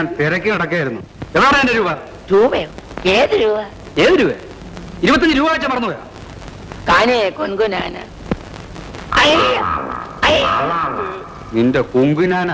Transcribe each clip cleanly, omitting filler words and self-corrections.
ഞാൻ തിരക്കി നടക്കായിരുന്നു. എവിടെയാണ് എന്റെ രൂപ? രൂപയോ? ഏത് രൂപ? ഏത് രൂപ? 25 രൂപ വെച്ച മറന്നുപോയാ? കാനേ കൊൻകുനാന. നിന്റെ കുങ്കുനാന.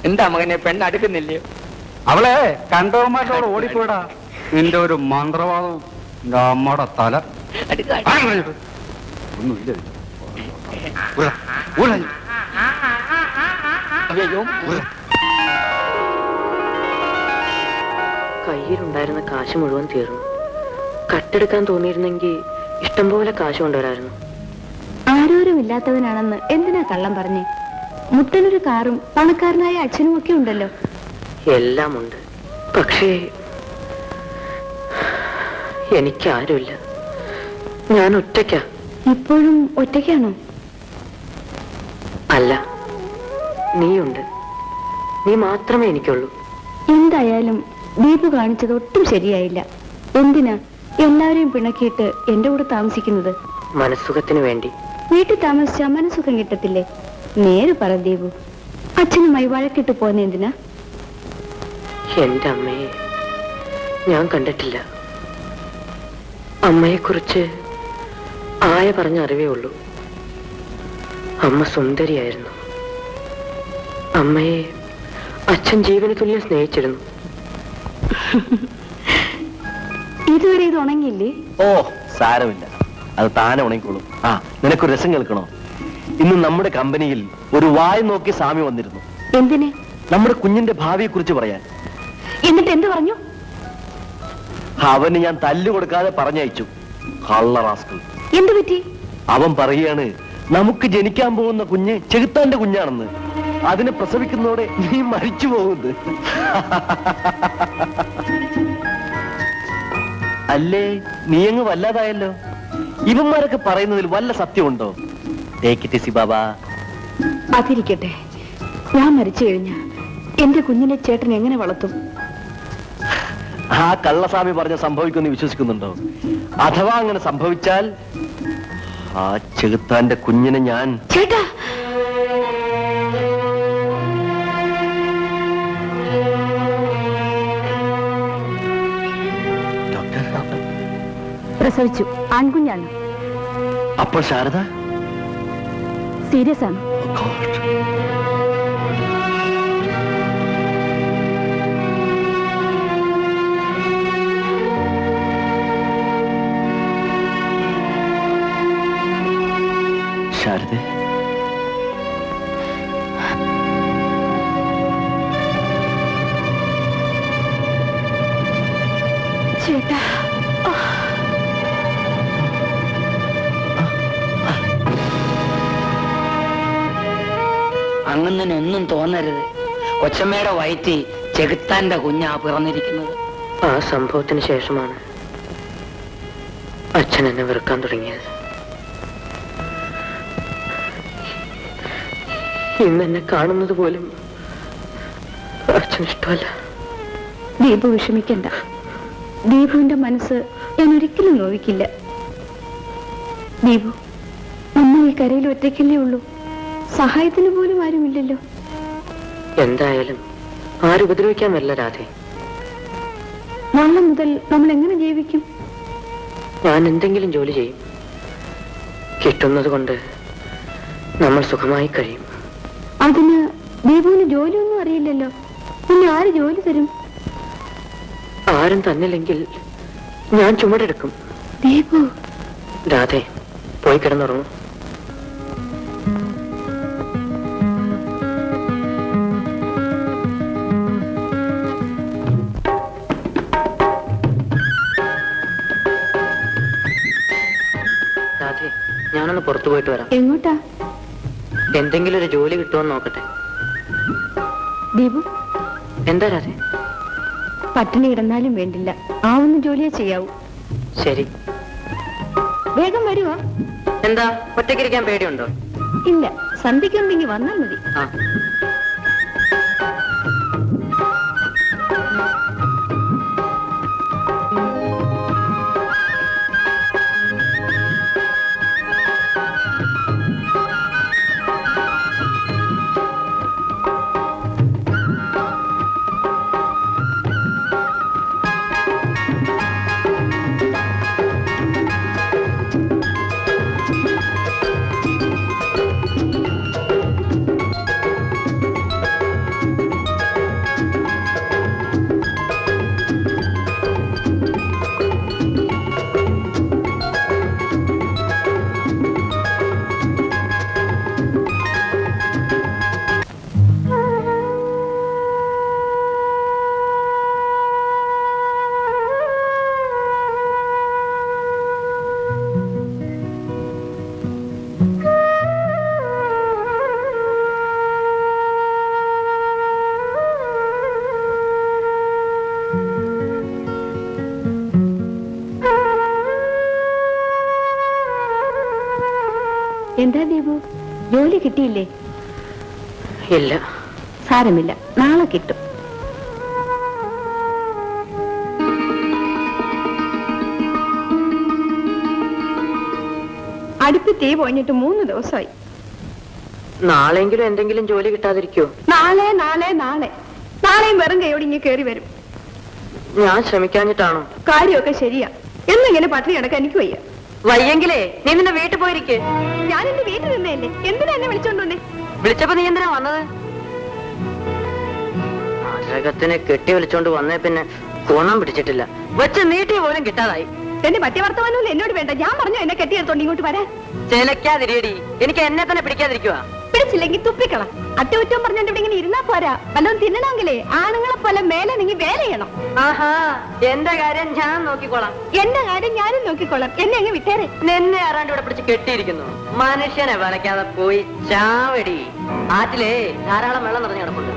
എന്താ മകനെ പെണ്ണടുക്കുന്നില്ലയോ? അവളെ കണ്ടവന്മാരോട് ഓടിപ്പോടാ. നിന്റെ ഒരു മന്ത്രവാദവും നിന്റെ അമ്മയുടെ തല ഒന്നുമില്ല. കയ്യിലുണ്ടായിരുന്ന കാശ് മുഴുവൻ തീർന്നു. കട്ടെടുക്കാൻ തോന്നിയിരുന്നെങ്കിൽ ഇഷ്ടംപോലെ കാശ് കൊണ്ടുവരായിരുന്നു. ആരോരുമില്ലാത്തവനാണെന്ന് എന്തിനാ കള്ളം പറഞ്ഞേ? മുട്ടനൊരു കാറും പണക്കാരനായ അച്ഛനും ഒക്കെ ഉണ്ടല്ലോ. എല്ലാം ഉണ്ട്, പക്ഷേ എനിക്കാരുമില്ല. ഞാൻ ഒറ്റയ്ക്കാ. ഇപ്പോഴും ഒറ്റയ്ക്കാണോ? അല്ല, നീയുണ്ട്. നീ മാത്രമേ എനിക്കുള്ളൂ. എന്തായാലും ദീപു കാണിച്ചത് ഒട്ടും ശരിയായില്ല. എന്തിനാ എല്ലാവരെയും പിണക്കിയിട്ട് എന്റെ കൂടെ താമസിക്കുന്നത്? മനസ്സുഖത്തിന് വേണ്ടി. വീട്ടിൽ താമസിച്ചാ മനസ്സുഖം കിട്ടത്തില്ലേ? നേര് പറ ദീപു, അച്ഛനുമായി വഴക്കിട്ട് പോന്നെ എന്തിനാ? എന്റെ അമ്മയെ ഞാൻ കണ്ടിട്ടില്ല. അമ്മയെക്കുറിച്ച് ആയ പറഞ്ഞ അറിവേ ഉള്ളൂ. അമ്മ സുന്ദരിയായിരുന്നു. അമ്മയെ അച്ഛൻ ജീവന് തുല്യം സ്നേഹിച്ചിരുന്നു. ഇതുവരെ ഇത് ഉണങ്ങിയില്ലേ? ഓ സാരമില്ല, അത് താനെ ഉണങ്ങിക്കോളും. ആ, നിനക്കൊരു രസം കേൾക്കണോ? ഇന്ന് നമ്മുടെ കമ്പനിയിൽ ഒരു വായ നോക്കി സ്വാമി വന്നിരുന്നു. എന്തിന്? നമ്മുടെ കുഞ്ഞിന്റെ ഭാവിയെ കുറിച്ച് പറയാൻ. എന്നിട്ട് എന്ത് പറഞ്ഞു? അവന് ഞാൻ തല്ലു കൊടുക്കാതെ പറഞ്ഞയച്ചു. കള്ളറാസ്കൾ. എന്തു പറ്റി? അവൻ പറയുകയാണ്, നമുക്ക് ജനിക്കാൻ പോകുന്ന കുഞ്ഞ് ചെകുത്താന്റെ കുഞ്ഞാണെന്ന്. അതിനെ പ്രസവിക്കുന്നതോടെ നീ മരിച്ചു പോകുന്നത്. അല്ലേ, നീ അങ്ങ് വല്ലാതായല്ലോ. ഇവന്മാരൊക്കെ പറയുന്നതിൽ വല്ല സത്യമുണ്ടോ? ബാബാ. അതിരിക്കട്ടെ, ഞാൻ മരിച്ചു കഴിഞ്ഞ എന്റെ കുഞ്ഞിനെ ചേട്ടൻ എങ്ങനെ വളർത്തും? ആ കള്ളസ്വാമി പറഞ്ഞ സംഭവിക്കുമെന്ന് വിശ്വസിക്കുന്നുണ്ടോ? അഥവാ അങ്ങനെ സംഭവിച്ചാൽ ആ ചെകുത്താന്റെ കുഞ്ഞിനെ ഞാൻ... ചേട്ടാ, പ്രസവിച്ചു, ആൺകുഞ്ഞാണ്. അപ്പോൾ ശാരദ സീരിയസ് ആണ്. ശാരദ, ചേട്ടാ, അങ്ങനൊന്നും തോന്നരുത്. കൊച്ചമ്മയുടെ വയറ്റി ചെകുത്താന്റെ കുഞ്ഞാ പിറന്നിരിക്കുന്നത്. ആ സംഭവത്തിന് ശേഷമാണ് അച്ഛൻ എന്നെ വെറുക്കാൻ തുടങ്ങിയത്. ഇന്ന് എന്നെ കാണുന്നത് പോലും അച്ഛൻ ഇഷ്ടമല്ല. ദീപു വിഷമിക്കണ്ട. ദീപുവിന്റെ മനസ്സ് ഞാൻ ഒരിക്കലും നോവിക്കില്ല. ദീപു, നമ്മൾ ഈ കരയിൽ ഒറ്റയ്ക്കല്ലേ ഉള്ളൂ. സഹായത്തിന് പോലും ആരുമില്ലല്ലോ. എന്തായാലും ആരുപദ്രവിക്കാൻ വരില്ല രാധേ. നാളെ മുതൽ നമ്മൾ എങ്ങനെ ജീവിക്കും? ഞാൻ എന്തെങ്കിലും ജോലി ചെയ്യും. കിട്ടുന്നത് കൊണ്ട് നമ്മൾ സുഖമായി കഴിയും. അതിന് ദീപുവിന് ജോലിയൊന്നും അറിയില്ലല്ലോ. പിന്നെ ആര് ജോലി തരും? ആരും തന്നില്ലെങ്കിൽ ഞാൻ ചുമടെടുക്കും. ദീപു, രാധേ, പോയി കിടന്നുറങ്ങും. രാധേ, ഞാനൊന്ന് പുറത്തു പോയിട്ട് വരാം. എങ്ങോട്ടാ? എന്തെങ്കിലും ഒരു ജോലി കിട്ടുമെന്ന് നോക്കട്ടെ. ദീപു, എന്താ രാധേ? പട്ടിണി കിടന്നാലും വേണ്ടില്ല, ആവുന്ന ജോലിയെ ചെയ്യാവൂ. ശരി. വേഗം വരുവാ. എന്താ, ഒറ്റയ്ക്കിരിക്കാൻ പേടിയുണ്ടോ? ഇല്ല, സന്ധ്യക്കുണ്ടെങ്കിൽ വന്നാൽ മതി. ആ, എന്താ ദീപു, ജോലി കിട്ടിയില്ലേ? ഇല്ല. സാരമില്ല, നാളെ കിട്ടും. അടുപ്പ് തീ പോയിട്ട് 3 ദിവസമായി. നാളെങ്കിലും എന്തെങ്കിലും ജോലി കിട്ടാതിരിക്കോ? നാളെ നാളെ നാളെ നാളെയും വെറും കൈയോടെ ഇങ്ങനെ കയറി വരും. ഞാൻ ശ്രമിക്കാഞ്ഞിട്ടാണോ? കാര്യമൊക്കെ ശരിയാ, എന്നിങ്ങനെ പട്ടിണി കിടക്കാൻ എനിക്ക് വയ്യ. വയ്യെങ്കിലേ നീ നിന്റെ വീട്ടിൽ പോയിരിക്കേ. ഞാൻ എന്റെ വീട്ടിൽ നിന്നല്ലേ, എന്തിനാ എന്നെ വിളിച്ചോണ്ടേ? വിളിച്ചപ്പോ നീ എന്തിനാ വന്നത്? അരകത്തിനെ കെട്ടി വിളിച്ചോണ്ട് വന്നേ പിന്നെ ഗുണം പിടിച്ചിട്ടില്ല. വെച്ച് നീട്ടി പോലും കിട്ടാതായി. എന്റെ മറ്റേ വർത്തമാനമൊന്നും എന്നോട് വേണ്ട. ഞാൻ പറഞ്ഞു എന്നെ കെട്ടിയെടുത്തോണ്ട് ഇങ്ങോട്ട് വരാൻ. ചിലക്കാതിരിയടി, എനിക്ക് എന്നെ തന്നെ പിടിക്കാതിരിക്കുക. പിടിച്ചില്ലെങ്കിൽ തുപ്പിക്കള. അറ്റകുറ്റം പറഞ്ഞോണ്ട് ഇവിടെ ഇങ്ങനെ ഇരുന്നാ പോരാ. വല്ലതും തിന്നണമെങ്കിലേ ആണുങ്ങളെ പോലെ മേലെ നീ വേല ചെയ്യണം. ആഹാ, എന്റെ കാര്യം ഞാൻ നോക്കിക്കോളാം. എന്റെ കാര്യം ഞാനും നോക്കിക്കോളാം. എന്നെ അങ്ങ് വിട്ടേരെ. നിന്നെ ആരാണ്ട് ഇവിടെ പിടിച്ച് കെട്ടിയിരിക്കുന്നു. മനുഷ്യനെ വലയ്ക്കാതെ പോയി ചാവടി. ആറ്റിലേ ധാരാളം വെള്ളം നിറഞ്ഞു കിടപ്പുണ്ട്.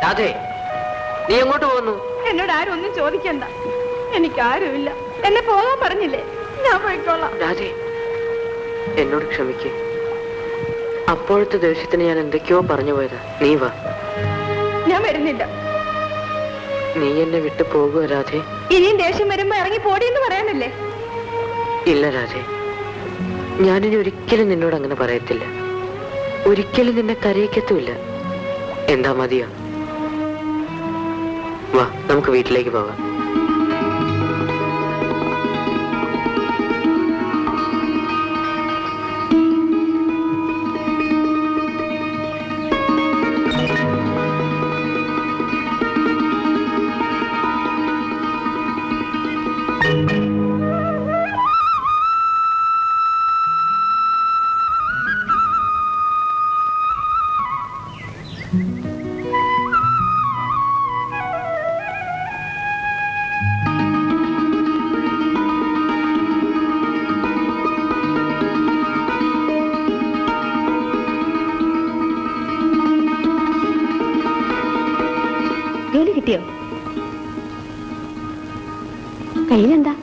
രാധേ, നീ എങ്ങോട്ട് പോകുന്നു? എന്നോട് ആരും ഒന്നും ചോദിക്കണ്ട. എനിക്കാരുമില്ല. എന്നെ പോകാൻ പറഞ്ഞില്ലേ, ഞാൻ പോയിക്കോളാം. രാധേ, എന്നോട് ക്ഷമിക്കേ. അപ്പോഴത്തെ ദേഷ്യത്തിന് ഞാൻ എന്തൊക്കെയോ പറഞ്ഞു പോയതാ. നീ വാ. ഞാൻ വരുന്നില്ല. നീ എന്നെ വിട്ടു പോകുക രാധേ. ഇനിയും ദേഷ്യം വരുമ്പോ ഇറങ്ങി പോടിയെന്ന് പറയാനല്ലേ? ഇല്ല രാധേ, ഞാനിനി ഒരിക്കലും നിന്നോട് അങ്ങനെ പറയത്തില്ല. ഒരിക്കലും നിന്നെ കരയിക്കത്തുമില്ല. എന്താ മതിയോ? വാ, നമുക്ക് വീട്ടിലേക്ക് പോകാം. ജോലി കിട്ടിയോ? കയ്യിലെന്താ?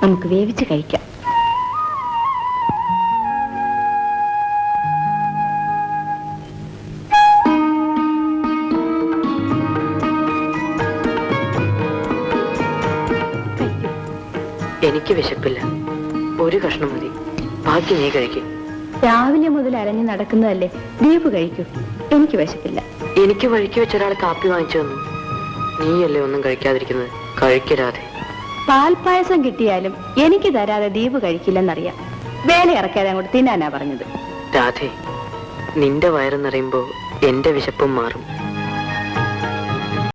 നമുക്ക് വേവിച്ച് കഴിക്കാം. എനിക്ക് വിശപ്പില്ല. ഒരു കഷ്ണം മതി, ബാക്കി നീ കഴിക്കും. രാവിലെ മുതൽ അലഞ്ഞു നടക്കുന്നതല്ലേ, ദീപ് കഴിക്കൂ. എനിക്ക് വിശപ്പില്ല. എനിക്ക് വഴിക്ക് വെച്ച ഒരാൾ കാപ്പി വാങ്ങിച്ചു തന്നു. നീയല്ലേ ഒന്നും കഴിക്കാതിരിക്കുന്നത്? കഴിക്കരാതെ. പാൽപ്പായസം കിട്ടിയാലും എനിക്ക് തരാതെ ദീപ് കഴിക്കില്ലെന്നറിയാം. വേല ഇറക്കാതെ അങ്ങോട്ട് തിന്നാനാ പറഞ്ഞത്. രാധേ, നിന്റെ വയറ് നിറയുമ്പോ എന്റെ വിശപ്പും മാറും.